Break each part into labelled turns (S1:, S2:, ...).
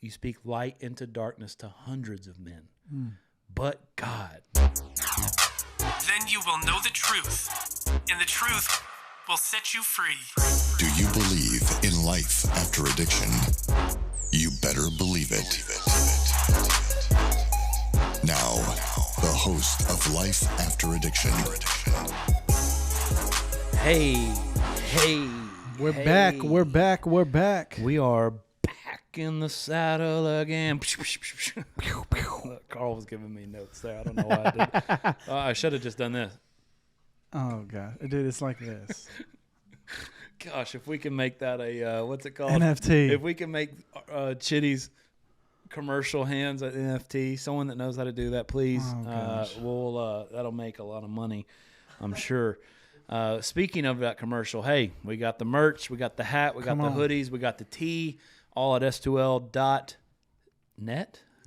S1: You speak light into darkness to hundreds of men. But God.
S2: Then you will know the truth, and the truth will set you free.
S3: Do you believe in life after addiction? You better believe it. Now, the host of Life After Addiction.
S1: Hey.
S4: We're back.
S1: We are back in the saddle again. Carl was giving me notes there. I don't know why I did. I should have just done this.
S4: Oh, God. Dude, it's like this.
S1: Gosh, if we can make that a, what's it called?
S4: NFT.
S1: If we can make Chitty's commercial hands at NFT, someone that knows how to do that, please. That'll make a lot of money, I'm sure. Speaking of that commercial, hey, we got the merch, we got the hat, we got the hoodies, we got the tee, all at s2l.net.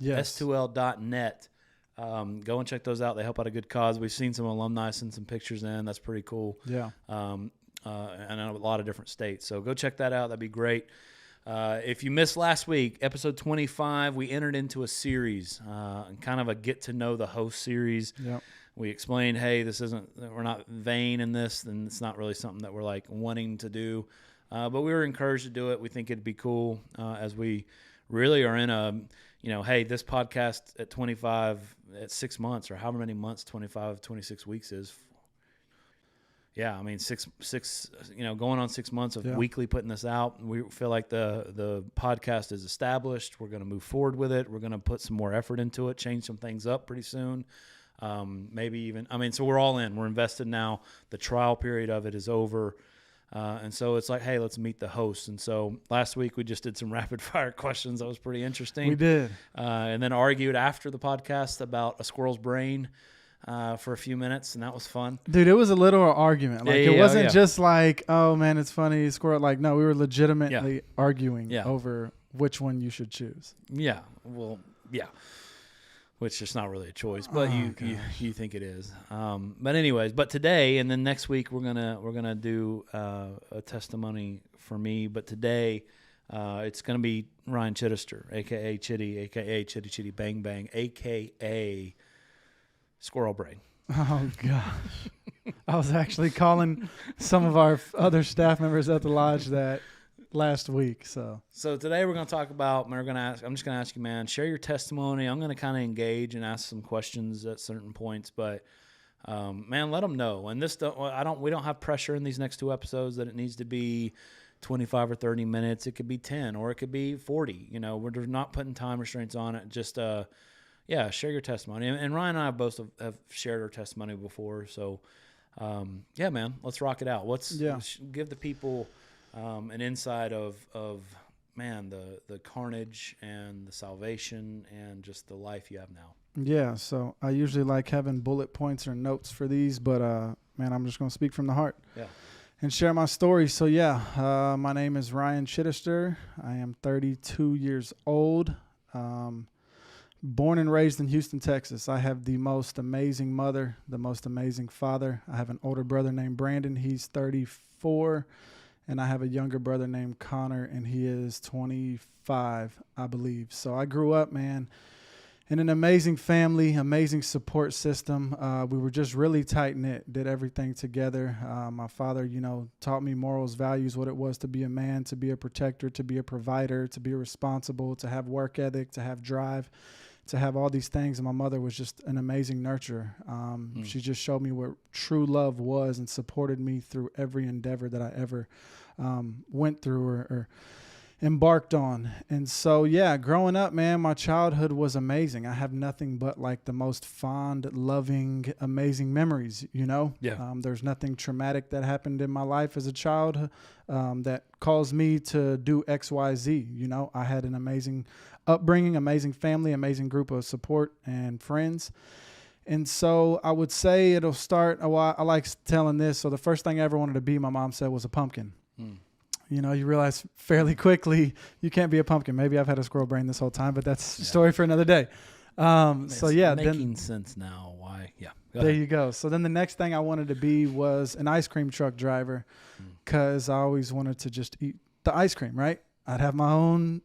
S4: Yes.
S1: s2l.net. Go and check those out. They help out a good cause. We've seen some alumni send some pictures in. That's pretty cool.
S4: Yeah.
S1: And a lot of different states. So go check that out. That'd be great. If you missed last week, episode 25, we entered into a series, kind of a get to know the host series.
S4: Yep.
S1: We explained, hey, we're not vain in this, and it's not really something that we're like wanting to do. But we were encouraged to do it. We think it'd be cool as we really are in a, hey, this podcast at 25, at 6 months, or however many months 25, 26 weeks is. Yeah, I mean, six, going on 6 months of weekly putting this out. We feel like the podcast is established. We're going to move forward with it. We're going to put some more effort into it, change some things up pretty soon. Maybe even, so we're all in. We're invested now. The trial period of it is over. And so it's like, hey, let's meet the host. And so last week we just did some rapid fire questions. That was pretty interesting.
S4: We did.
S1: And then argued after the podcast about a squirrel's brain for a few minutes, and that was fun.
S4: Dude, it was a literal argument. Like it wasn't just like, oh man, it's funny, squirrel. Like, no, we were legitimately arguing over which one you should choose.
S1: Yeah. Well, yeah. Which is not really a choice, but you think it is. But anyways, today and then next week we're gonna do a testimony for me. But today it's gonna be Ryan Chidester, aka Chitty, aka Chitty Chitty Bang Bang, aka Squirrel Brain.
S4: Oh gosh, I was actually calling some of our other staff members at the lodge that last week. So
S1: today we're going to talk about, I'm just going to ask you, man, share your testimony. I'm going to kind of engage and ask some questions at certain points, but man, let them know. And we don't have pressure in these next two episodes that it needs to be 25 or 30 minutes. It could be 10 or it could be 40. We're not putting time restraints on it. Just, share your testimony. And Ryan and I both have shared our testimony before. So, man, let's rock it out. Give the people an insight of man, the carnage and the salvation and just the life you have now.
S4: Yeah, so I usually like having bullet points or notes for these, but man, I'm just going to speak from the heart and share my story. So my name is Ryan Chidester. I am 32 years old, born and raised in Houston, Texas. I have the most amazing mother, the most amazing father. I have an older brother named Brandon. He's 34. And I have a younger brother named Connor, and he is 25, I believe. So I grew up, man, in an amazing family, amazing support system. We were just really tight-knit, did everything together. My father, taught me morals, values, what it was to be a man, to be a protector, to be a provider, to be responsible, to have work ethic, to have drive, to have all these things. And my mother was just an amazing nurturer. She just showed me what true love was and supported me through every endeavor that I ever went through or embarked on. And so, growing up, man, my childhood was amazing. I have nothing but like the most fond, loving, amazing memories, There's nothing traumatic that happened in my life as a child that caused me to do X, Y, Z. I had an amazing upbringing, amazing family, amazing group of support and friends. And so I would say it'll start, I like telling this. So the first thing I ever wanted to be, my mom said, was a pumpkin. You realize fairly quickly you can't be a pumpkin. Maybe I've had a squirrel brain this whole time, but that's a story for another day.
S1: Making sense now. Why? Yeah.
S4: There you go. So then the next thing I wanted to be was an ice cream truck driver because I always wanted to just eat the ice cream, right? I'd have my own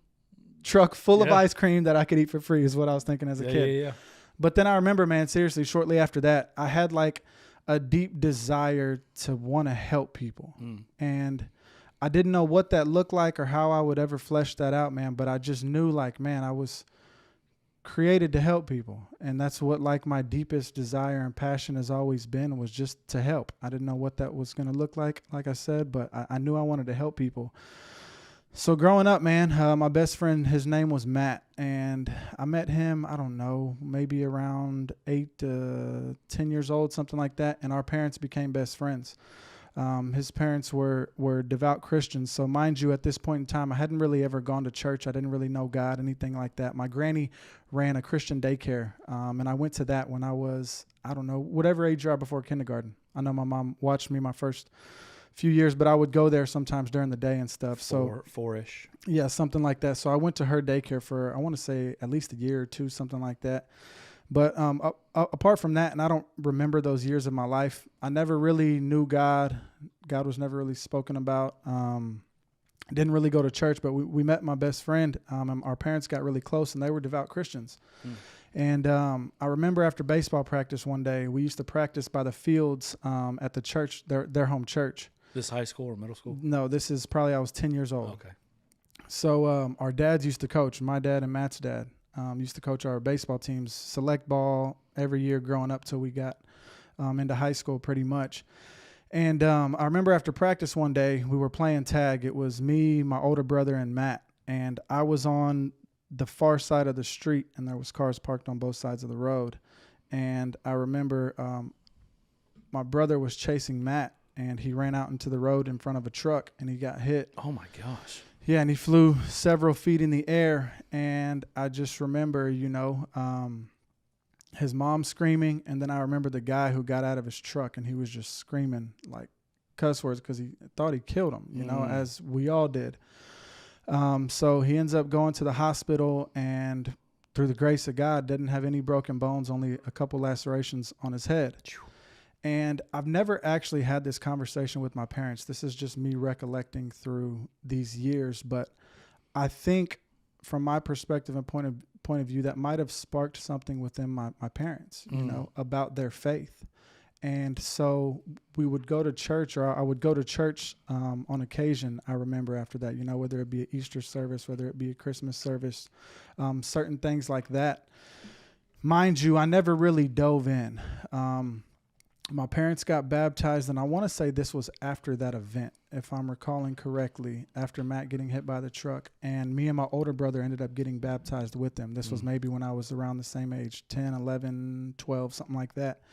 S4: truck full of
S1: Yeah.
S4: ice cream that I could eat for free is what I was thinking as a kid.
S1: Yeah.
S4: But then I remember, man, seriously, shortly after that, I had like a deep desire to want to help people. And I didn't know what that looked like or how I would ever flesh that out, man. But I just knew, like, man, I was created to help people. And that's what, like, my deepest desire and passion has always been, was just to help. I didn't know what that was going to look like I said, but I knew I wanted to help people. So growing up, man, my best friend, his name was Matt, and I met him, I don't know, maybe around 8 to 10 years old, something like that, and our parents became best friends. His parents were devout Christians, so mind you, at this point in time, I hadn't really ever gone to church. I didn't really know God, anything like that. My granny ran a Christian daycare, and I went to that when I was, I don't know, whatever age you are before kindergarten. I know my mom watched me my first few years, but I would go there sometimes during the day and stuff. So
S1: four-ish.
S4: Yeah, something like that. So I went to her daycare for, I want to say, at least a year or two, something like that. But apart from that, and I don't remember those years of my life, I never really knew God. God was never really spoken about. Didn't really go to church, but we met my best friend. And our parents got really close, and they were devout Christians. And I remember after baseball practice one day, we used to practice by the fields at the church, their home church.
S1: This high school or middle school?
S4: No, this is probably I was 10 years old.
S1: Okay.
S4: So our dads used to coach. My dad and Matt's dad used to coach our baseball teams, select ball every year growing up till we got into high school pretty much. And I remember after practice one day, we were playing tag. It was me, my older brother, and Matt. And I was on the far side of the street, and there was cars parked on both sides of the road. And I remember my brother was chasing Matt, and he ran out into the road in front of a truck, and he got hit.
S1: Oh, my gosh.
S4: Yeah, and he flew several feet in the air, and I just remember, his mom screaming, and then I remember the guy who got out of his truck, and he was just screaming like cuss words because he thought he killed him, as we all did. So he ends up going to the hospital, and through the grace of God, didn't have any broken bones, only a couple lacerations on his head. And I've never actually had this conversation with my parents. This is just me recollecting through these years. But I think from my perspective and point of view, that might have sparked something within my parents, about their faith. And so we would go to church, or I would go to church on occasion, I remember after that, whether it be an Easter service, whether it be a Christmas service, certain things like that. Mind you, I never really dove in. My parents got baptized, and I want to say this was after that event, if I'm recalling correctly, after Matt getting hit by the truck. And me and my older brother ended up getting baptized with them. This was maybe when I was around the same age, 10, 11, 12, something like that.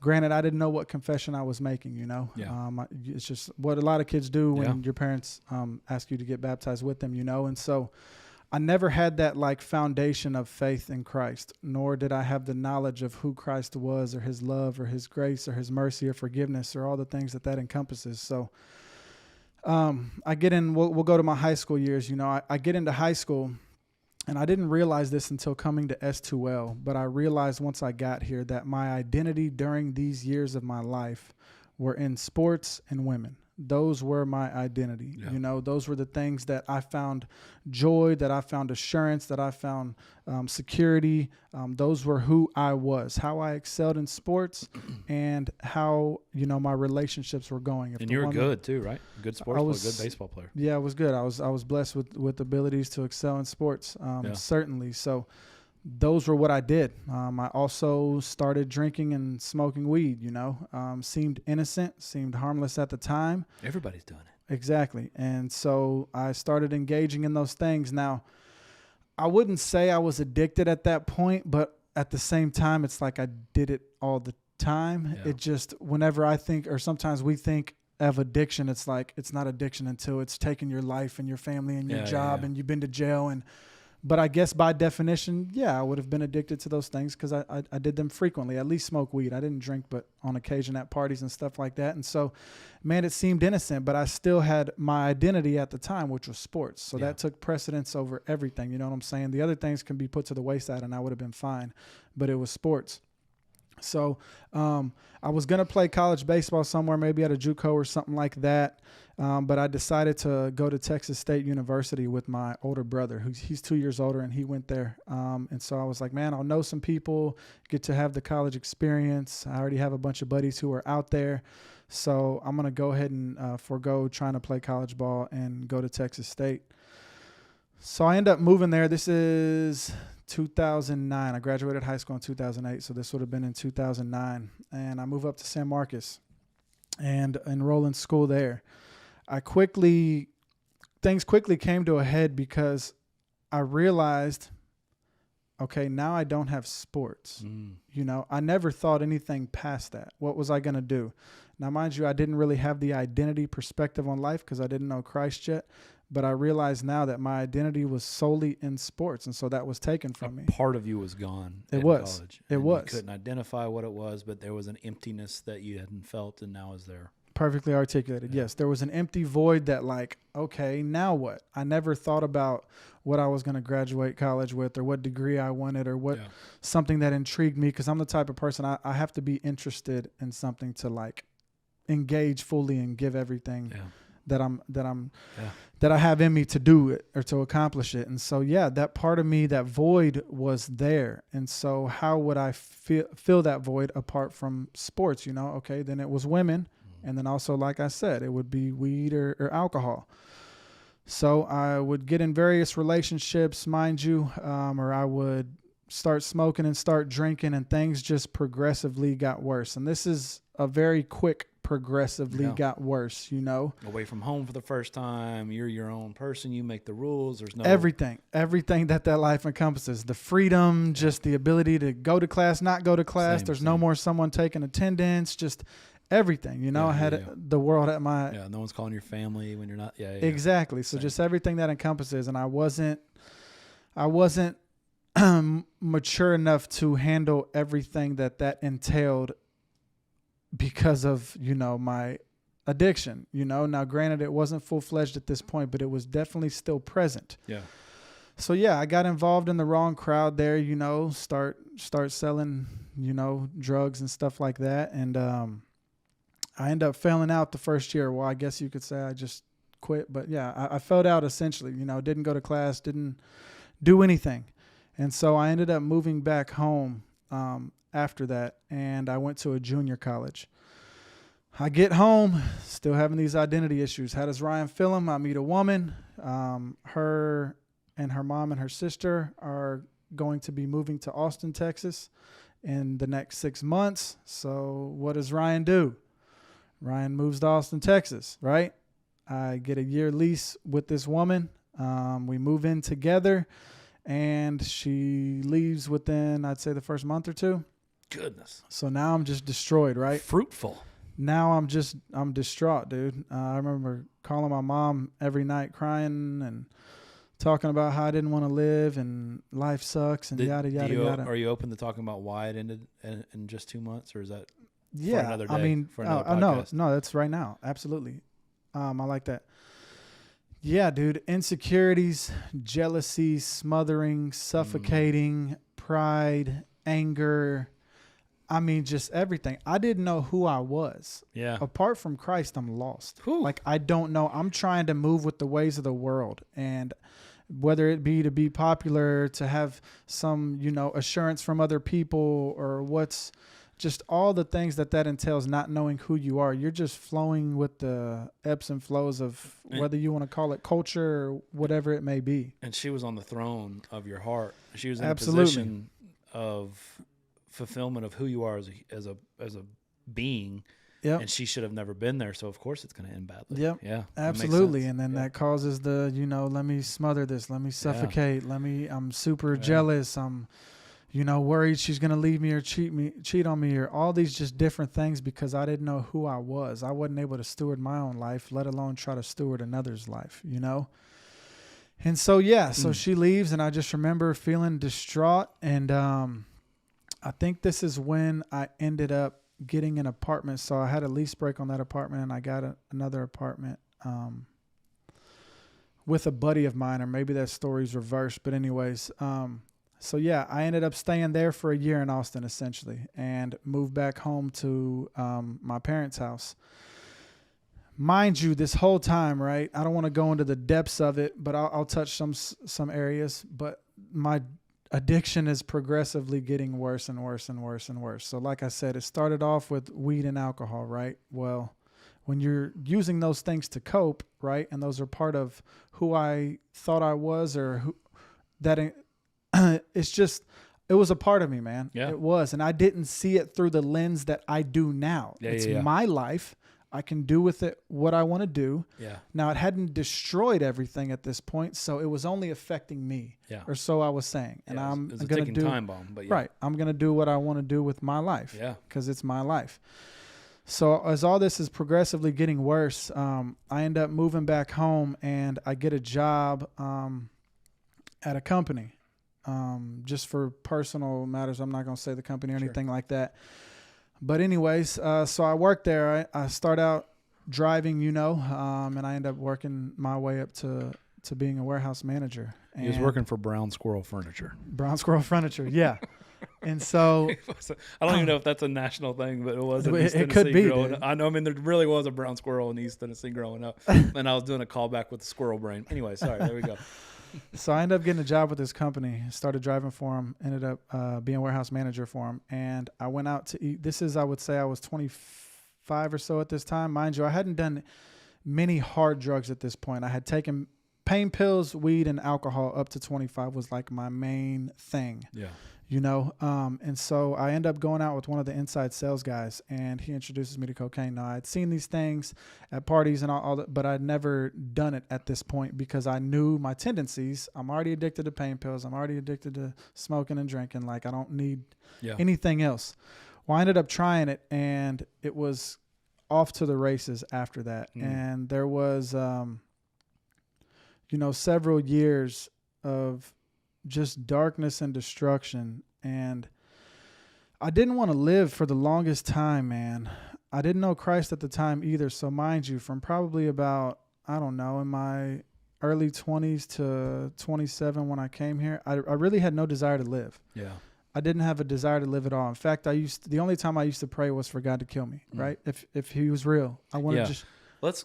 S4: Granted, I didn't know what confession I was making,
S1: Yeah.
S4: It's just what a lot of kids do when your parents ask you to get baptized with them, And so I never had that like foundation of faith in Christ, nor did I have the knowledge of who Christ was, or his love, or his grace, or his mercy, or forgiveness, or all the things that encompasses. So I get in, we'll go to my high school years. I get into high school, and I didn't realize this until coming to S2L, but I realized once I got here that my identity during these years of my life were in sports and women. Those were my identity.
S1: Yeah.
S4: Those were the things that I found joy, that I found assurance, that I found security. Those were who I was, how I excelled in sports, and how, my relationships were going.
S1: And you were good too, right? Good sports player, good baseball player.
S4: Yeah, I was good. I was blessed with abilities to excel in sports, certainly. So those were what I did. I also started drinking and smoking weed, seemed innocent, seemed harmless at the time.
S1: Everybody's doing it.
S4: Exactly. And so I started engaging in those things. Now, I wouldn't say I was addicted at that point, but at the same time, it's like I did it all the time.
S1: Yeah.
S4: It just, whenever I think, or sometimes we think of addiction, it's like, it's not addiction until it's taken your life and your family and your job and you've been to jail. But I guess by definition, I would have been addicted to those things because I did them frequently, at least smoke weed. I didn't drink, but on occasion at parties and stuff like that. And so, man, it seemed innocent, but I still had my identity at the time, which was sports. So that took precedence over everything. You know what I'm saying? The other things can be put to the wayside and I would have been fine, but it was sports. So I was going to play college baseball somewhere, maybe at a JUCO or something like that. But I decided to go to Texas State University with my older brother, he's 2 years older, and he went there. And so I was like, man, I'll know some people, get to have the college experience. I already have a bunch of buddies who are out there. So I'm going to go ahead and forego trying to play college ball and go to Texas State. So I end up moving there. This is 2009. I graduated high school in 2008, so this would have been in 2009. And I move up to San Marcos and enroll in school there. Things quickly came to a head because I realized, okay, now I don't have sports. You know, I never thought anything past that. What was I going to do? Now, mind you, I didn't really have the identity perspective on life because I didn't know Christ yet. But I realize now that my identity was solely in sports, and so that was taken from me.
S1: Part of you was gone.
S4: It was.
S1: College,
S4: it was.
S1: You couldn't identify what it was, but there was an emptiness that you hadn't felt, and now is there.
S4: Perfectly articulated. Yeah. Yes, there was an empty void that, like, okay, now what? I never thought about what I was going to graduate college with, or what degree I wanted, or what something that intrigued me. Because I'm the type of person I have to be interested in something to like engage fully and give everything. That I have in me to do it or to accomplish it. And so, that part of me, that void was there. And so how would I fill that void apart from sports? You know, okay, then it was women. And then also, like I said, it would be weed or alcohol. So I would get in various relationships, mind you, or I would start smoking and start drinking, and things just progressively got worse. And this is a very quick progressively got worse, you know.
S1: Away from home for the first time, you're your own person, you make the rules, there's no...
S4: Everything that life encompasses. The freedom, just the ability to go to class, not go to class. There's no more someone taking attendance, just everything, you know. I had the world at my...
S1: Yeah, no one's calling your family when you're not...
S4: Exactly. So just everything that encompasses, and I wasn't mature enough to handle everything that entailed because of, you know, my addiction, you know. Now, granted, it wasn't full-fledged at this point, but it was definitely still present.
S1: Yeah.
S4: So, I got involved in the wrong crowd there, you know, start selling, you know, drugs and stuff like that. And I ended up failing out the first year. Well, I guess you could say I just quit. But, I failed out essentially, you know, didn't go to class, didn't do anything. And so I ended up moving back home after that, and I went to a junior college. I get home, still having these identity issues. How does Ryan feel them? I meet a woman. Her and her mom and her sister are going to be moving to Austin, Texas in the next 6 months. So what does Ryan do? Ryan moves to Austin, Texas, right? I get a year lease with this woman. We move in together, and she leaves within, I'd say, the first month or two.
S1: Goodness.
S4: So now I'm just destroyed, right?
S1: Fruitful.
S4: Now I'm distraught, dude. I remember calling my mom every night crying and talking about how I didn't want to live and life sucks and yada, yada.
S1: Are you open to talking about why it ended in just 2 months, or is that for another day?
S4: I mean,
S1: for another podcast?
S4: No, that's right now. Absolutely. I like that. Yeah, dude. Insecurities, jealousy, smothering, suffocating, pride, anger. I mean, just everything. I didn't know who I was.
S1: Yeah.
S4: Apart from Christ, I'm lost.
S1: Whew.
S4: Like, I don't know. I'm trying to move with the ways of the world. And whether it be to be popular, to have some, you know, assurance from other people, or what's just all the things that entails, not knowing who you are. You're just flowing with the ebbs and flows of whether you want to call it culture or whatever it may be.
S1: And she was on the throne of your heart. She was in
S4: Absolutely.
S1: a position of fulfillment of who you are as a being.
S4: Yep.
S1: And she should have never been there, so of course it's going to end badly.
S4: Yep.
S1: Yeah.
S4: Absolutely. And then that causes the, you know, let me smother this, let me suffocate, I'm super jealous, I'm, you know, worried she's going to leave me or cheat on me, or all these just different things, because I didn't know who I was. I wasn't able to steward my own life, let alone try to steward another's life, you know? And so, so she leaves, and I just remember feeling distraught. And I think this is when I ended up getting an apartment. So I had a lease break on that apartment, and I got another apartment with a buddy of mine, or maybe that story's reversed. But anyways, So yeah, I ended up staying there for a year in Austin essentially, and moved back home to my parents' house. Mind you, this whole time, right? I don't want to go into the depths of it, but I'll touch some areas. But my addiction is progressively getting worse and worse and worse and worse. So like I said, it started off with weed and alcohol, right? Well, when you're using those things to cope, right, and those are part of who I thought I was, or who that it's just, it was a part of me, man.
S1: Yeah.
S4: It was. And I didn't see it through the lens that I do now. It's my life. I can do with it what I want to do.
S1: Yeah.
S4: Now, it hadn't destroyed everything at this point, so it was only affecting me.
S1: Yeah.
S4: Or so I was saying. And I'm
S1: it's a
S4: going to
S1: ticking
S4: do
S1: time bomb, but yeah.
S4: Right. I'm going to do what I want to do with my life.
S1: Yeah.
S4: Because it's my life. So as all this is progressively getting worse, I end up moving back home, and I get a job at a company. Just for personal matters. I'm not going to say the company or anything like that. But anyways, so I worked there. I start out driving, and I end up working my way up to being a warehouse manager.
S1: He was working for Brown Squirrel Furniture.
S4: Brown Squirrel Furniture, yeah. And so
S1: I don't even know if that's a national thing, but it was in East
S4: it
S1: Tennessee
S4: could be,
S1: growing
S4: dude.
S1: up. I know. I mean, there really was a brown squirrel in East Tennessee growing up, and I was doing a callback with the squirrel brain. Anyway, sorry. There we go.
S4: So I ended up getting a job with this company, started driving for him, ended up being warehouse manager for him. And I went out to eat. This is, I would say I was 25 or so at this time. Mind you, I hadn't done many hard drugs at this point. I had taken pain pills, weed, and alcohol up to 25 was like my main thing.
S1: Yeah.
S4: And so I end up going out with one of the inside sales guys, and he introduces me to cocaine. Now, I'd seen these things at parties and all that, but I'd never done it at this point because I knew my tendencies. I'm already addicted to pain pills. I'm already addicted to smoking and drinking. Like, I don't need anything else. Well, I ended up trying it, and it was off to the races after that. And there was, several years of just darkness and destruction. And I didn't want to live for the longest time, man. I didn't know Christ at the time either. So mind you, from probably about, I don't know, in my early 20s to 27 when I came here, I really had no desire to live.
S1: Yeah.
S4: I didn't have a desire to live at all. In fact, the only time I used to pray was for God to kill me, right? If he was real. I wanted to just...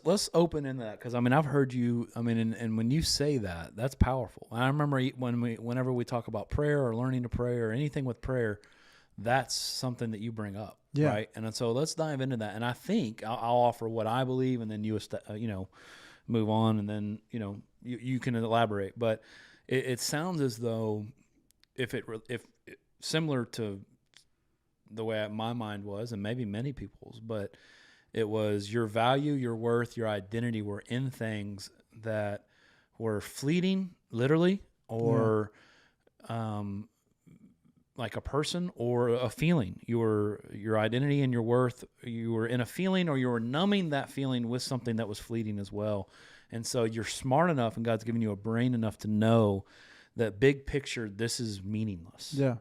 S1: Let's open into that, because I mean, I've heard you. I mean, and when you say that, that's powerful. I remember whenever we talk about prayer or learning to pray or anything with prayer, that's something that you bring up, right? And so let's dive into that. And I think I'll offer what I believe, and then you move on, and then you can elaborate. But it sounds as though if similar to the way my mind was, and maybe many people's, but it was your value, your worth, your identity were in things that were fleeting, literally, or like a person or a feeling. Your identity and your worth, you were in a feeling, or you were numbing that feeling with something that was fleeting as well. And so you're smart enough, and God's given you a brain enough to know that big picture, this is meaningless.
S4: Yeah.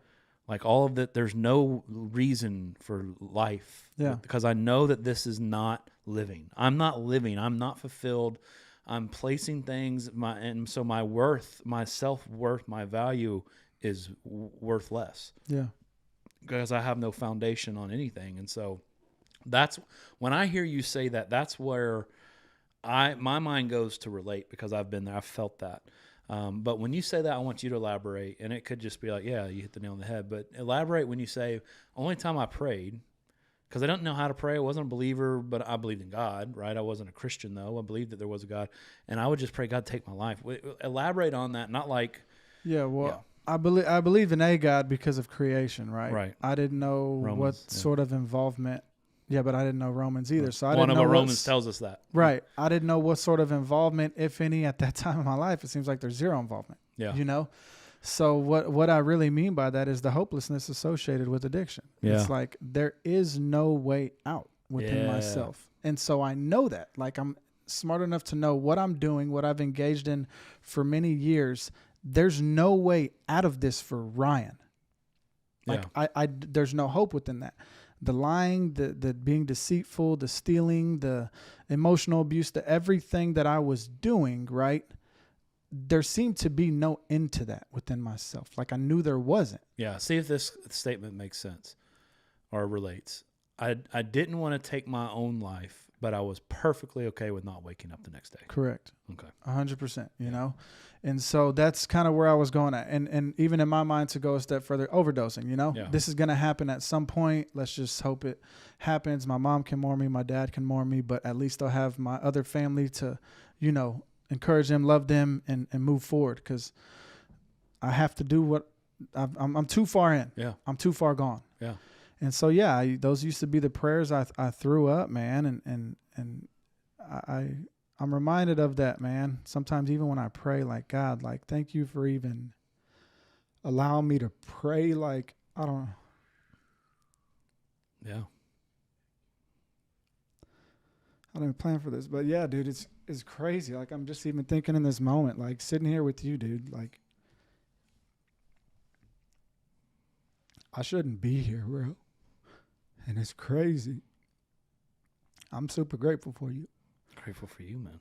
S1: Like all of that, there's no reason for life.
S4: Yeah.
S1: Because I know that this is not living. I'm not living. I'm not fulfilled. I'm placing things, and so my worth, my self-worth, my value is worth less.
S4: Yeah.
S1: Because I have no foundation on anything. And so that's, when I hear you say that, that's where my mind goes to relate, because I've been there. I've felt that. But when you say that, I want you to elaborate, and it could just be like, yeah, you hit the nail on the head, but elaborate when you say, only time I prayed, because I don't know how to pray. I wasn't a believer, but I believed in God, right? I wasn't a Christian, though. I believed that there was a God, and I would just pray, God, take my life. Elaborate on that, not like...
S4: Yeah, well, I believe in a God because of creation, right?
S1: Right.
S4: I didn't know
S1: Romans,
S4: what sort of involvement... Yeah, but I didn't know Romans either. So I
S1: One
S4: didn't
S1: of
S4: know
S1: our Romans tells us that.
S4: Right. I didn't know what sort of involvement, if any, at that time in my life. It seems like there's zero involvement.
S1: Yeah.
S4: So what I really mean by that is the hopelessness associated with addiction.
S1: Yeah.
S4: It's like there is no way out within myself. And so I know that. Like, I'm smart enough to know what I'm doing, what I've engaged in for many years. There's no way out of this for Ryan. Like, I there's no hope within that. The lying, the being deceitful, the stealing, the emotional abuse, the everything that I was doing, right? there seemed to be no end to that within myself. Like I knew there wasn't.
S1: Yeah. See if this statement makes sense or relates. I didn't want to take my own life, but I was perfectly okay with not waking up the next day.
S4: Correct.
S1: Okay.
S4: 100%, you know? And so that's kind of where I was going at. And even in my mind, to go a step further, overdosing, you know?
S1: Yeah.
S4: This is going to happen at some point. Let's just hope it happens. My mom can mourn me. My dad can mourn me. But at least I'll have my other family to, you know, encourage them, love them, and move forward. Because I have to do what I'm too far in.
S1: Yeah.
S4: I'm too far gone.
S1: Yeah.
S4: And so, yeah, those used to be the prayers I threw up, man. And I'm reminded of that, man. Sometimes even when I pray, like, God, like, thank you for even allowing me to pray. Like, I don't know.
S1: Yeah.
S4: I didn't plan for this, but yeah, dude, it's crazy. Like, I'm just even thinking in this moment, like sitting here with you, dude, like, I shouldn't be here, bro. And it's crazy. I'm super grateful for you.
S1: Grateful for you, man.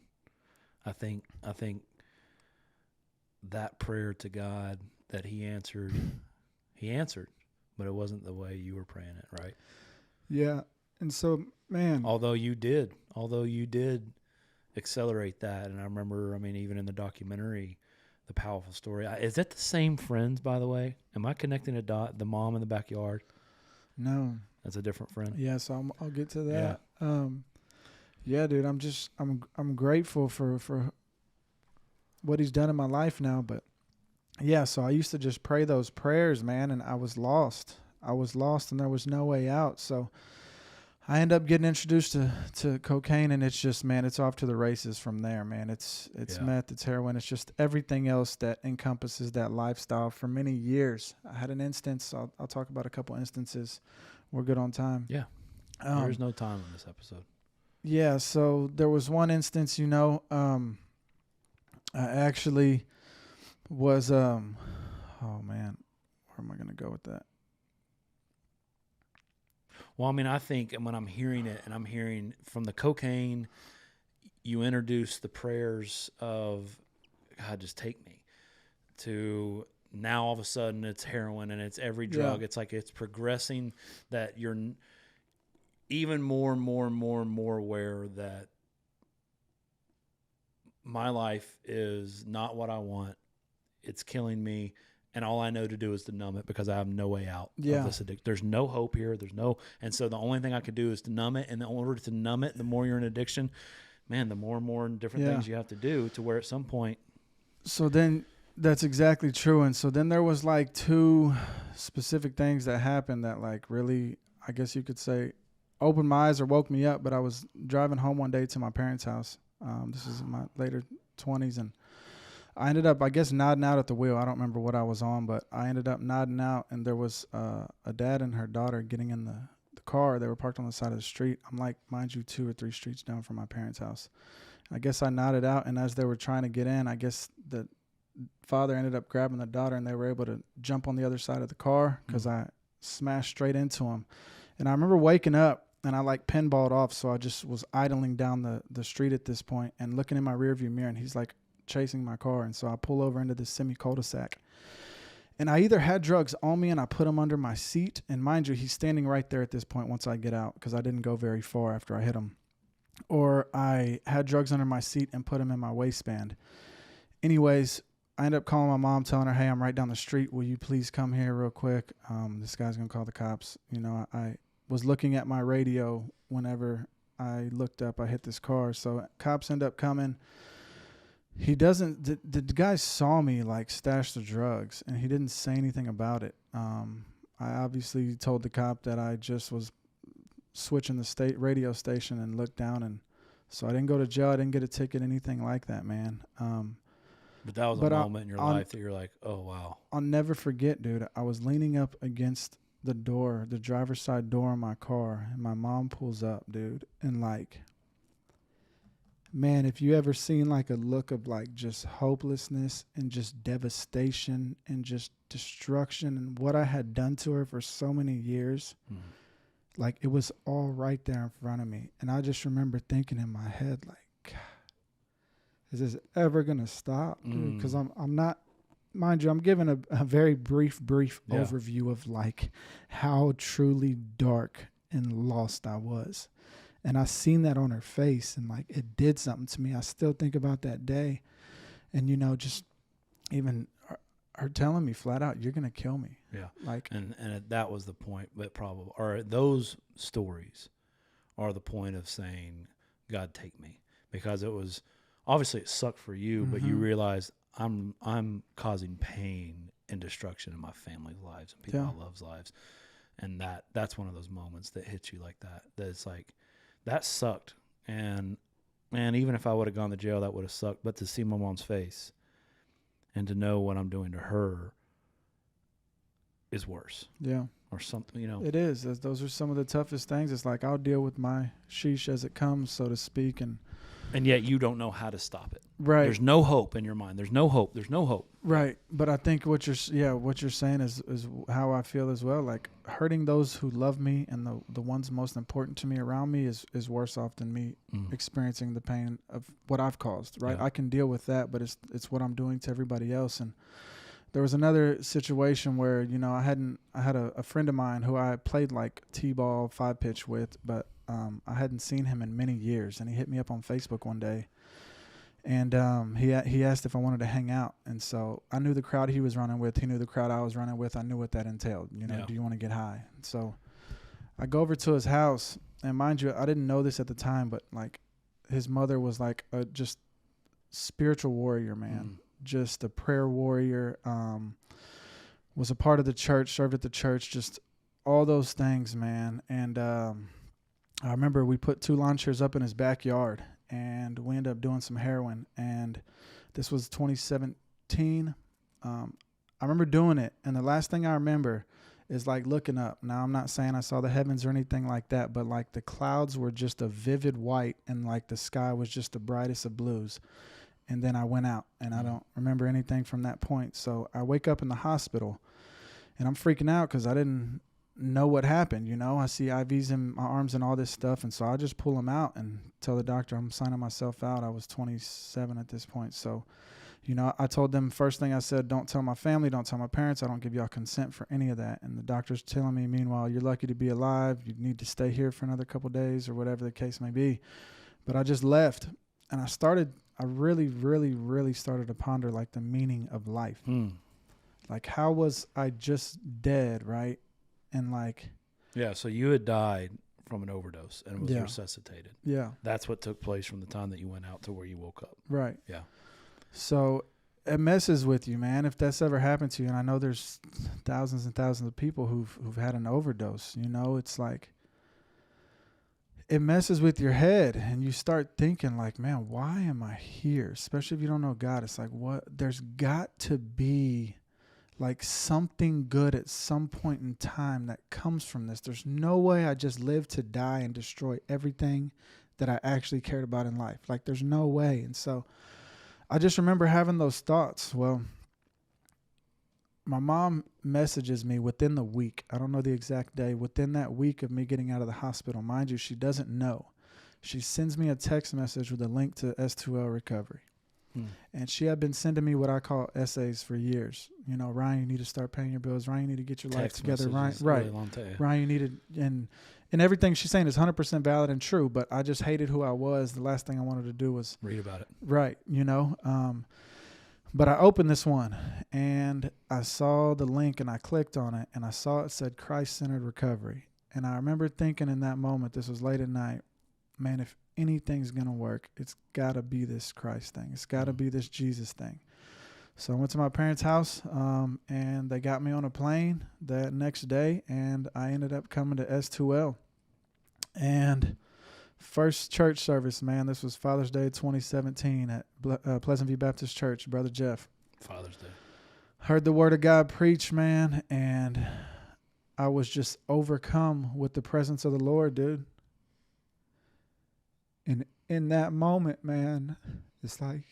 S1: I think that prayer to God that he answered, but it wasn't the way you were praying it, right?
S4: Yeah. And so, man.
S1: Although you did accelerate that. And I remember, I mean, even in the documentary, the powerful story. Is that the same friends, by the way? Am I connecting a dot? The mom in the backyard?
S4: No.
S1: That's a different friend.
S4: Yeah, so I'll get to that. Yeah, dude, I'm grateful for what he's done in my life now. But yeah, so I used to just pray those prayers, man, and I was lost. And there was no way out. So I end up getting introduced to cocaine, and it's just, man, it's off to the races from there, man. It's meth, it's heroin, it's just everything else that encompasses that lifestyle for many years. I had an instance, I'll talk about a couple instances. We're good on time.
S1: Yeah. There's no time in this episode.
S4: Yeah, so there was one instance, you know, I actually was, oh man, where am I going to go with that?
S1: Well, I mean, I think when I'm hearing it, and I'm hearing from the cocaine, you introduce the prayers of, God, just take me, to now all of a sudden it's heroin and it's every drug. Yeah. It's like it's progressing, that you're even more and more and more and more aware that my life is not what I want. It's killing me. And all I know to do is to numb it, because I have no way out of this addiction. There's no hope here. And so the only thing I could do is to numb it. And in order to numb it, the more you're in addiction, man, the more and more different things you have to do, to where at some point.
S4: So then that's exactly true. And so then there was like two specific things that happened that like really, I guess you could say, opened my eyes or woke me up. But I was driving home one day to my parents' house. This is in my later 20s, and I ended up, I guess, nodding out at the wheel. I don't remember what I was on, but I ended up nodding out, and there was a dad and her daughter getting in the car. They were parked on the side of the street. I'm like, mind you, 2 or 3 streets down from my parents' house. I guess I nodded out, and as they were trying to get in, I guess the father ended up grabbing the daughter, and they were able to jump on the other side of the car because I smashed straight into him. And I remember waking up, and I like pinballed off, so I just was idling down the street at this point and looking in my rearview mirror, and he's like chasing my car. And so I pull over into this semi-cul-de-sac, and I either had drugs on me and I put them under my seat, and mind you, he's standing right there at this point once I get out, because I didn't go very far after I hit him, or I had drugs under my seat and put them in my waistband. Anyways, I ended up calling my mom, telling her, hey, I'm right down the street. Will you please come here real quick? This guy's going to call the cops. You know, I was looking at my radio whenever I looked up, I hit this car. So cops end up coming. He doesn't, the guy saw me like stash the drugs, and he didn't say anything about it. I obviously told the cop that I just was switching the state radio station and looked down, and so I didn't go to jail. I didn't get a ticket, anything like that, man.
S1: But that was a moment in your life that you're like, oh, wow.
S4: I'll never forget, dude. I was leaning up against the door, the driver's side door in my car, and my mom pulls up, dude, and like, man, if you ever seen like a look of like just hopelessness and just devastation and just destruction and what I had done to her for so many years, like it was all right there in front of me. And I just remember thinking in my head, like, God, is this ever going to stop? Because I'm not, mind you, I'm giving a very brief overview of like how truly dark and lost I was. And I seen that on her face, and like it did something to me. I still think about that day, and just even her telling me flat out, "You're gonna kill me."
S1: Yeah,
S4: like,
S1: and that was the point. But probably, or those stories are the point of saying, "God, take me," because it was obviously it sucked for you, but you realized I'm causing pain and destruction in my family's lives and people I love's lives, and that's one of those moments that hits you like that. That it's like. That sucked, and even if I would have gone to jail, that would have sucked. But to see my mom's face and to know what I'm doing to her is worse.
S4: Yeah.
S1: Or something,
S4: It is. Those are some of the toughest things. It's like I'll deal with my sheesh as it comes, so to speak, and
S1: yet you don't know how to stop it.
S4: Right.
S1: There's no hope in your mind. There's no hope. There's no hope.
S4: Right. But I think what you're saying is how I feel as well. Like hurting those who love me and the ones most important to me around me is worse off than me experiencing the pain of what I've caused. Right. Yeah. I can deal with that, but it's what I'm doing to everybody else. And there was another situation where, I had a friend of mine who I played like T-ball 5-pitch with, but I hadn't seen him in many years, and he hit me up on Facebook one day. And he asked if I wanted to hang out. And so I knew the crowd he was running with. He knew the crowd I was running with. I knew what that entailed. Do you want to get high? And so I go over to his house. And mind you, I didn't know this at the time, but like his mother was like a just spiritual warrior, man. Just a prayer warrior. Was a part of the church, served at the church, just all those things, man. And I remember we put 2 lawn chairs up in his backyard. And we ended up doing some heroin, and this was 2017. I remember doing it, and the last thing I remember is like looking up. Now, I'm not saying I saw the heavens or anything like that, but like the clouds were just a vivid white, and like the sky was just the brightest of blues. And then I went out, and I don't remember anything from that point. So I wake up in the hospital, and I'm freaking out because I didn't know what happened. I see IVs in my arms and all this stuff, and so I just pull them out and tell the doctor I'm signing myself out. I was 27 at this point, so I told them, first thing I said, don't tell my family, don't tell my parents, I don't give y'all consent for any of that. And the doctor's telling me, meanwhile, you're lucky to be alive, you need to stay here for another couple of days or whatever the case may be. But I just left, and I really, really, really started to ponder like the meaning of life. Like, how was I just dead, right? And like,
S1: yeah, so you had died from an overdose and was resuscitated.
S4: Yeah.
S1: That's what took place from the time that you went out to where you woke up.
S4: Right.
S1: Yeah.
S4: So it messes with you, man. If that's ever happened to you, and I know there's thousands and thousands of people who've had an overdose, it's like it messes with your head, and you start thinking like, man, why am I here? Especially if you don't know God. It's like, what? There's got to be like something good at some point in time that comes from this. There's no way I just live to die and destroy everything that I actually cared about in life. Like, there's no way. And so I just remember having those thoughts. Well, my mom messages me within the week. I don't know the exact day. Within that week of me getting out of the hospital, mind you, she doesn't know. She sends me a text message with a link to S2L recovery. And she had been sending me what I call essays for years. Ryan, you need to start paying your bills. Ryan, you need to get your life together. Ryan, right. Ryan, you need to, and everything she's saying is 100% valid and true, but I just hated who I was. The last thing I wanted to do was
S1: read about it.
S4: Right. But I opened this one, and I saw the link, and I clicked on it, and I saw it said Christ-centered recovery. And I remember thinking in that moment, this was late at night, man, if anything's going to work, it's got to be this Christ thing. It's got to be this Jesus thing. So I went to my parents' house, and they got me on a plane that next day, and I ended up coming to S2L. And first church service, man, this was Father's Day 2017 at Pleasant View Baptist Church, Brother Jeff.
S1: Father's Day.
S4: Heard the word of God preached, man, and I was just overcome with the presence of the Lord, dude. And in that moment, man, it's like,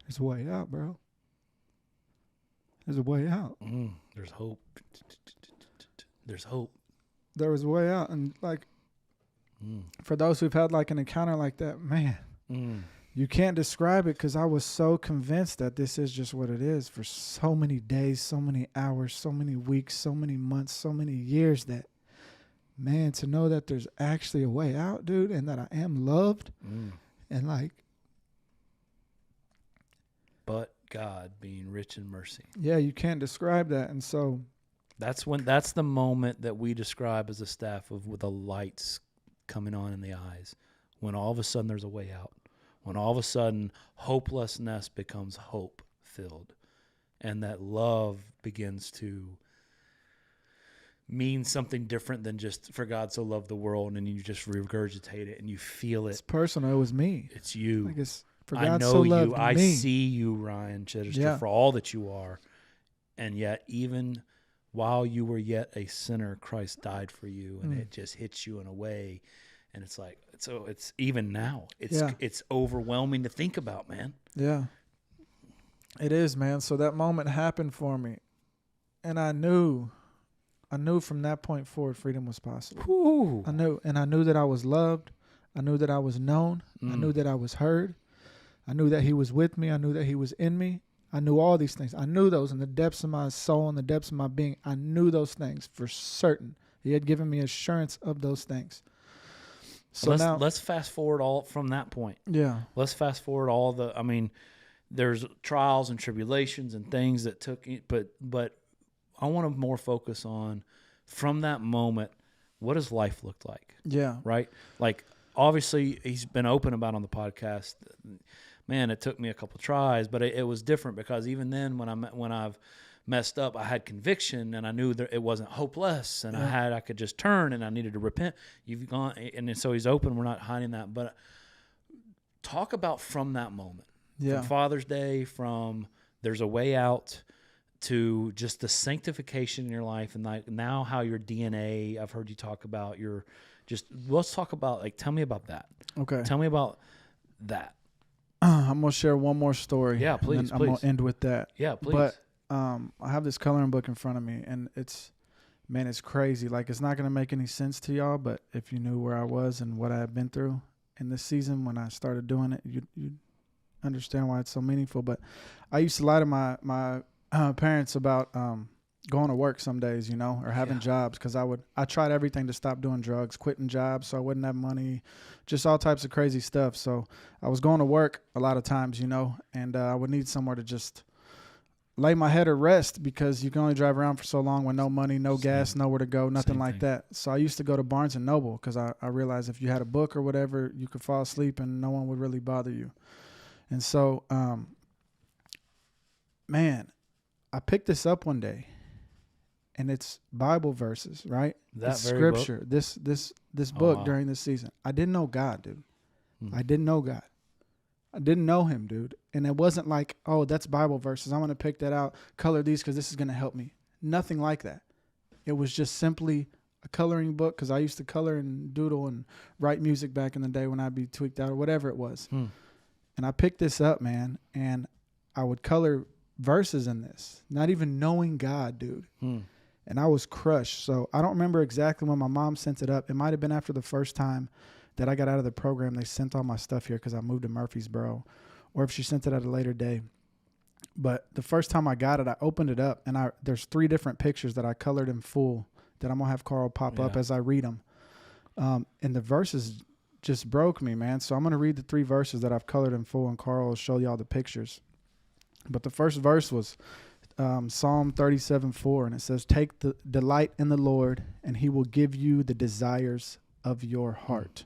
S4: there's a way out, bro. There's a way out.
S1: There's hope. There's hope.
S4: There was a way out. And like, for those who've had like an encounter like that, man, You can't describe it because I was so convinced that this is just what it is for so many days, so many hours, so many weeks, so many months, so many years that, man, to know that there's actually a way out, dude, and that I am loved and like.
S1: But God being rich in mercy.
S4: Yeah, you can't describe that. And so.
S1: That's the moment that we describe as a staff of with the lights coming on in the eyes. When all of a sudden there's a way out. When all of a sudden hopelessness becomes hope-filled, and that love begins to mean something different than just for God so loved the world, and you just regurgitate it and you feel it.
S4: It's personal. It was me.
S1: It's you.
S4: Like it's for
S1: I
S4: God
S1: know
S4: so
S1: you.
S4: loved
S1: I
S4: me.
S1: see you, Ryan Chidester,
S4: Yeah.
S1: for all that you are, and yet even while you were yet a sinner, Christ died for you, and it just hits you in a way. And it's like, so it's even now, it's overwhelming to think about, man.
S4: Yeah, it is, man. So that moment happened for me, and I knew from that point forward, freedom was possible.
S1: Ooh.
S4: I knew that I was loved. I knew that I was known. I knew that I was heard. I knew that he was with me. I knew that he was in me. I knew all these things. I knew those in the depths of my soul, in the depths of my being. I knew those things for certain. He had given me assurance of those things. So
S1: let's fast forward all from that point.
S4: Yeah.
S1: Let's fast forward all there's trials and tribulations and things that took, but I want to more focus on from that moment, what does life look like?
S4: Yeah.
S1: Right? Like, obviously he's been open about on the podcast, man, it took me a couple tries, but it was different because even then when I've messed up, I had conviction and I knew that it wasn't hopeless and I could just turn and I needed to repent. You've gone, and so he's open. We're not hiding that, but talk about from that moment, from Father's Day, from there's a way out to just the sanctification in your life. And like now how your DNA, I've heard you talk about let's talk about, like, tell me about that.
S4: Okay.
S1: Tell me about that.
S4: I'm going to share one more story.
S1: Yeah, please.
S4: I'm going to end with that.
S1: Yeah, please.
S4: But I have this coloring book in front of me, and it's crazy. Like, it's not going to make any sense to y'all, but if you knew where I was and what I had been through in this season when I started doing it, you'd understand why it's so meaningful. But I used to lie to my parents about going to work some days, or having jobs, because I tried everything to stop doing drugs, quitting jobs so I wouldn't have money, just all types of crazy stuff. So I was going to work a lot of times, and I would need somewhere to just lay my head or rest, because you can only drive around for so long with no money, no gas, nowhere to go, nothing like that. So I used to go to Barnes & Noble because I realized if you had a book or whatever, you could fall asleep and no one would really bother you. And so, man, I picked this up one day, and it's Bible verses, right? It's
S1: very
S4: scripture.
S1: book?
S4: This book
S1: wow.
S4: during this season. I didn't know God, dude. I didn't know God. I didn't know him, dude. And it wasn't like, oh, that's Bible verses, I'm going to pick that out, color these because this is going to help me. Nothing like that. It was just simply a coloring book, because I used to color and doodle and write music back in the day when I'd be tweaked out or whatever it was. And I picked this up, man, and I would color verses in this, not even knowing God, dude. And I was crushed. So I don't remember exactly when my mom sent it up. It might have been after the first time that I got out of the program. They sent all my stuff here because I moved to Murfreesboro, or if she sent it at a later day. But the first time I got it, I opened it up, and there's 3 different pictures that I colored in full that I'm going to have Carl pop up as I read them. And the verses just broke me, man. So I'm going to read the 3 verses that I've colored in full, and Carl will show y'all the pictures. But the first verse was Psalm 37:4, and it says, "Take the delight in the Lord, and he will give you the desires of your heart."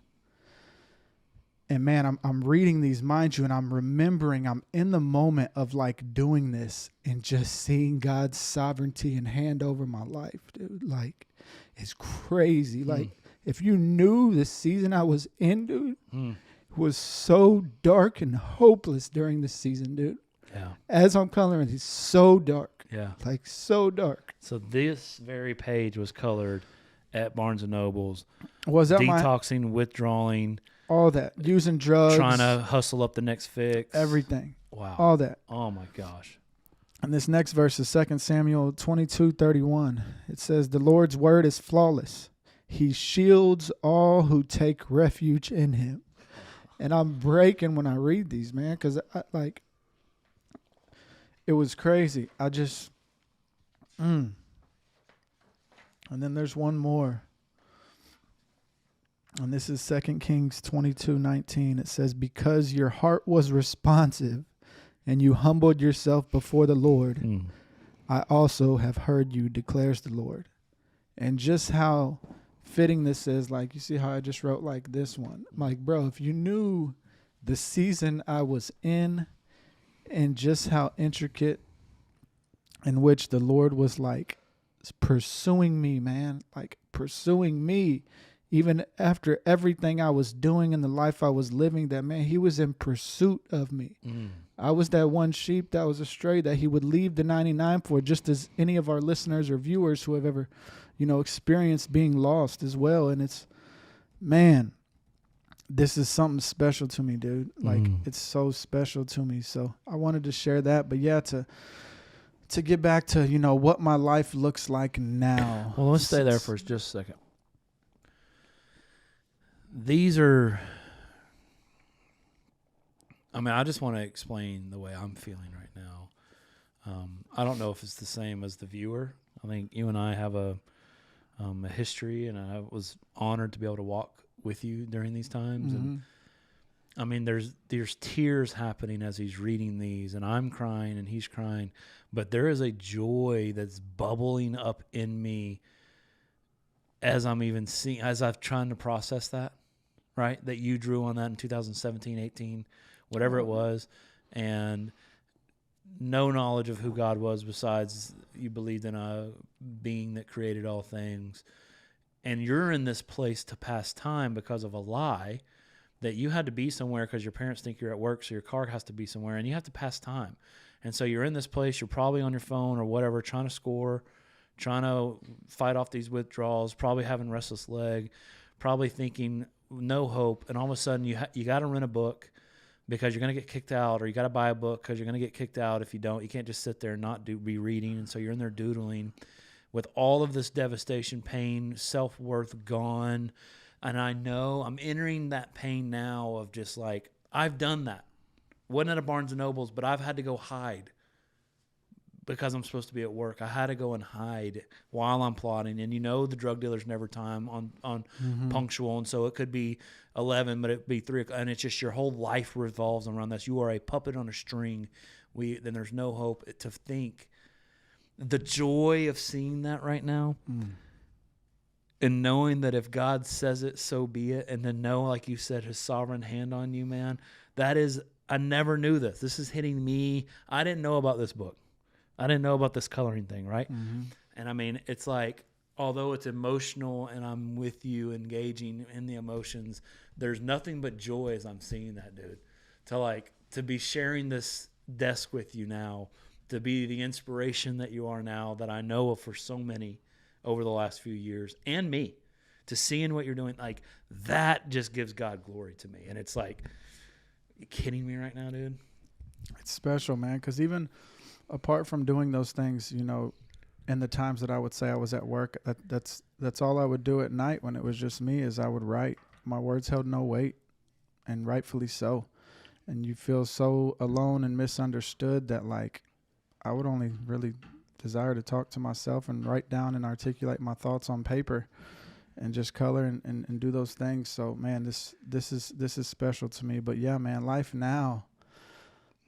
S4: And man, I'm reading these, mind you, and I'm remembering I'm in the moment of like doing this and just seeing God's sovereignty and hand over my life, dude. Like, it's crazy. Like, if you knew the season I was in, dude, it was so dark and hopeless during this season, dude.
S1: Yeah.
S4: As I'm coloring, it's so dark.
S1: Yeah.
S4: Like, so dark.
S1: So this very page was colored at Barnes & Noble's.
S4: Was that
S1: detoxing, withdrawing,
S4: all that, using drugs,
S1: trying to hustle up the next fix,
S4: everything.
S1: Wow.
S4: All that.
S1: Oh my gosh.
S4: And this next verse is 2 Samuel 22:31. It says, "The Lord's word is flawless. He shields all who take refuge in him." And I'm breaking when I read these, man, because it was crazy. I just, And then there's one more. And this is 2 Kings 22:19. It says, because your heart was responsive and you humbled yourself before the Lord, I also have heard you, declares the Lord. And just how fitting this is, like, you see how I just wrote like this one. Like, bro, if you knew the season I was in and just how intricate in which the Lord was like pursuing me, man, like pursuing me. Even after everything I was doing in the life I was living, that, man, he was in pursuit of me. I was that one sheep that was astray that he would leave the 99 for, just as any of our listeners or viewers who have ever, experienced being lost as well. And it's, man, this is something special to me, dude. Like, it's so special to me. So I wanted to share that. But yeah, to get back to, what my life looks like now.
S1: Well, let's stay there for just a second. These are, I just want to explain the way I'm feeling right now. I don't know if it's the same as the viewer. I think you and I have a history, and I was honored to be able to walk with you during these times. And there's tears happening as he's reading these, and I'm crying and he's crying, but there is a joy that's bubbling up in me as I'm even seeing, as I've trying to process that. Right, that you drew on that in 2017, 18, whatever it was, and no knowledge of who God was besides you believed in a being that created all things. And you're in this place to pass time because of a lie that you had to be somewhere because your parents think you're at work, so your car has to be somewhere, and you have to pass time. And so you're in this place, you're probably on your phone or whatever, trying to score, trying to fight off these withdrawals, probably having restless leg, probably thinking no hope, and all of a sudden you got to rent a book because you're going to get kicked out, or you got to buy a book because you're going to get kicked out if you don't. You can't just sit there and not be reading, and so you're in there doodling with all of this devastation, pain, self-worth gone. And I know I'm entering that pain now of just like, I've done that. Wasn't at a Barnes & Noble's, but I've had to go hide because I'm supposed to be at work. I had to go and hide while I'm plotting. And the drug dealer's never time on punctual. And so it could be 11, but it'd be 3 o'clock. And it's just your whole life revolves around this. You are a puppet on a string. Then there's no hope. To think the joy of seeing that right now and knowing that if God says it, so be it. And then know, like you said, his sovereign hand on you, man, that is, I never knew this. This is hitting me. I didn't know about this book. I didn't know about this coloring thing, right? And it's like, although it's emotional and I'm with you engaging in the emotions, there's nothing but joy as I'm seeing that, dude. To be sharing this desk with you now, to be the inspiration that you are now, that I know of for so many over the last few years, and me, to seeing what you're doing, like, that just gives God glory to me. And it's like, you kidding me right now, dude?
S4: It's special, man, because even apart from doing those things, in the times that I would say I was at work, that's all I would do at night when it was just me, is I would write. My words held no weight, and rightfully so. And you feel so alone and misunderstood that, like, I would only really desire to talk to myself and write down and articulate my thoughts on paper and just color and do those things. So, man, this is special to me. But yeah, man, life now,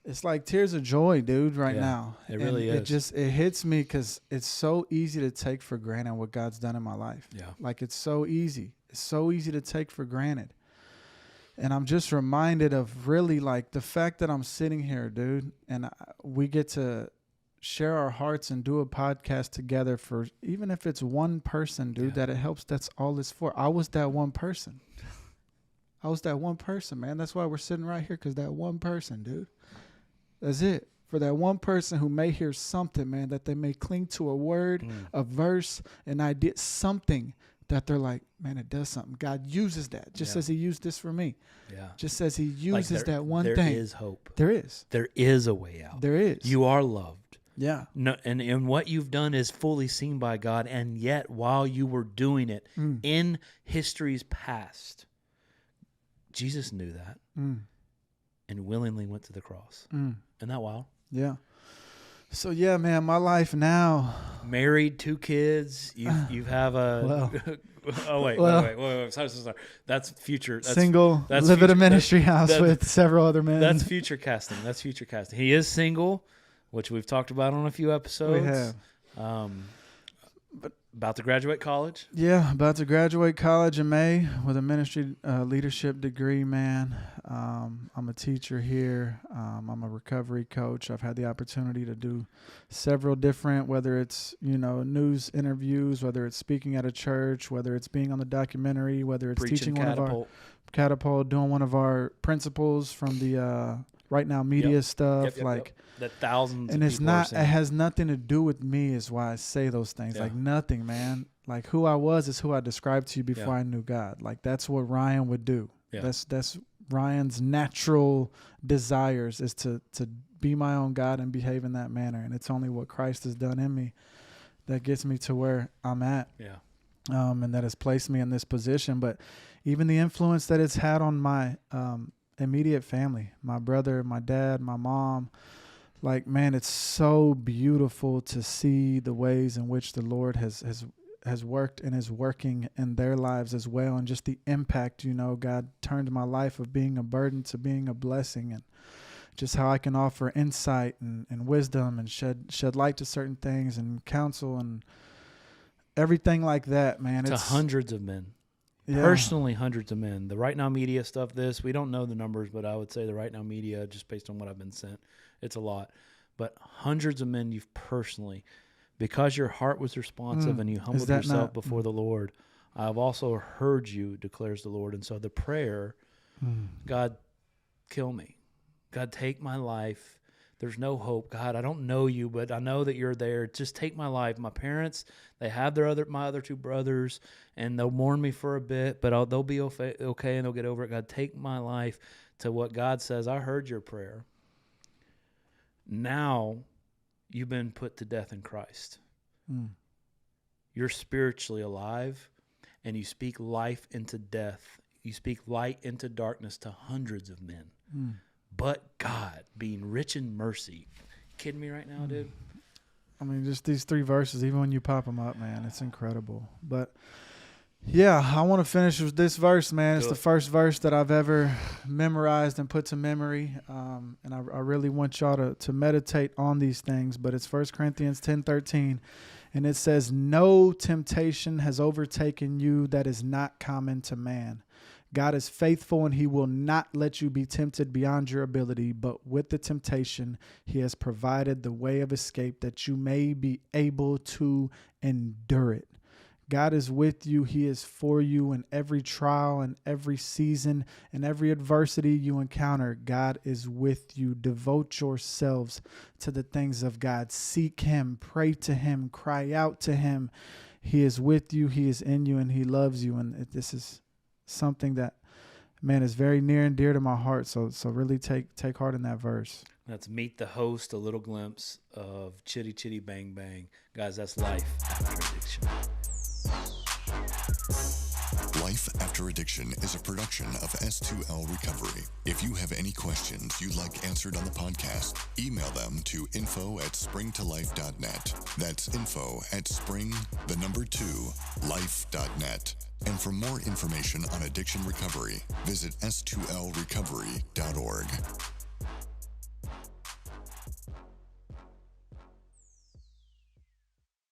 S4: it's like tears of joy, dude, right now.
S1: It really is.
S4: It hits me because it's so easy to take for granted what God's done in my life.
S1: Yeah.
S4: Like, it's so easy. It's so easy to take for granted. And I'm just reminded of really, like, the fact that I'm sitting here, dude, and we get to share our hearts and do a podcast together for, even if it's one person, dude, that it helps. That's all it's for. I was that one person. Man. That's why we're sitting right here, because that one person, dude. That's it. For that one person who may hear something, man, that they may cling to a word, a verse, an idea, something that they're like, man, it does something. God uses that. Just as he used this for me. Yeah. Just as he uses that one thing.
S1: There is hope.
S4: There is.
S1: There is a way out.
S4: There is.
S1: You are loved.
S4: Yeah.
S1: No, and what you've done is fully seen by God. And yet, while you were doing it in history's past, Jesus knew that and willingly went to the cross. Isn't that wild?
S4: Yeah. So yeah, man, my life now.
S1: Married, 2 kids. You have a.
S4: Well,
S1: wait. Sorry. That's future. That's,
S4: single.
S1: That's
S4: live
S1: future,
S4: at a ministry house with several other men.
S1: That's future casting. He is single, which we've talked about on a few episodes.
S4: We have.
S1: But about to graduate college.
S4: Yeah, about to graduate college in May with a ministry leadership degree, man. I'm a teacher here. I'm a recovery coach. I've had the opportunity to do several different, whether it's, news interviews, whether it's speaking at a church, whether it's being on the documentary, whether it's
S1: Preaching
S4: teaching
S1: Catapult.
S4: one of our Catapult, doing one of our principles from the Right Now media stuff.
S1: Yep. That thousands
S4: and
S1: of
S4: it's
S1: people are
S4: not,
S1: seeing.
S4: it has nothing to do with me is why I say those things.
S1: Yeah.
S4: Like nothing, man. Like who I was is who I described to you before
S1: Yeah.
S4: I knew God. Like that's what Ryan would do.
S1: Yeah.
S4: That's Ryan's natural desires is to be my own God and behave in that manner. And it's only what Christ has done in me that gets me to where I'm at.
S1: Yeah.
S4: And that has placed me in this position. But even the influence that it's had on my immediate family, my brother, my dad, my mom, like, man, it's so beautiful to see the ways in which the Lord has worked and is working in their lives as well. And just the impact, God turned my life of being a burden to being a blessing, and just how I can offer insight and wisdom and shed light to certain things and counsel and everything like that, man.
S1: To
S4: It's
S1: hundreds of men.
S4: yeah.
S1: Personally, hundreds of men. The Right Now media stuff, we don't know the numbers, but I would say the Right Now media, just based on what I've been sent, it's a lot. But hundreds of men you've personally, because your heart was responsive and you humbled
S4: that
S1: yourself
S4: not-
S1: before the Lord, I've also heard you, declares the Lord. And so the prayer, God, kill me. God, take my life. There's no hope. God, I don't know you, but I know that you're there. Just take my life. My parents, they have my other 2 brothers, and they'll mourn me for a bit, but they'll be okay and they'll get over it. God, take my life to what God says. I heard your prayer. Now you've been put to death in Christ. You're spiritually alive, and you speak life into death. You speak light into darkness to hundreds of men. But God, being rich in mercy. Kidding me right now, dude?
S4: I mean, just these 3 verses, even when you pop them up, man, it's incredible. But yeah, I want to finish with this verse, man. It's the first verse that I've ever memorized and put to memory. And I really want y'all to meditate on these things. But it's 1 Corinthians 10:13. And it says, "No temptation has overtaken you that is not common to man. God is faithful, and he will not let you be tempted beyond your ability, but with the temptation, he has provided the way of escape that you may be able to endure it." God is with you. He is for you in every trial and every season and every adversity you encounter. God is with you. Devote yourselves to the things of God. Seek him, pray to him, cry out to him. He is with you. He is in you, and he loves you. And this is something that, man, is very near and dear to my heart. So really take heart in that verse.
S1: Let's meet the host, a little glimpse of Chitty Chitty Bang Bang. Guys, that's life after addiction.
S3: Life After Addiction is a production of S2L Recovery. If you have any questions you'd like answered on the podcast, email them to info@springtolife.net. That's info@spring2life.net. And for more information on addiction recovery, visit s2lrecovery.org.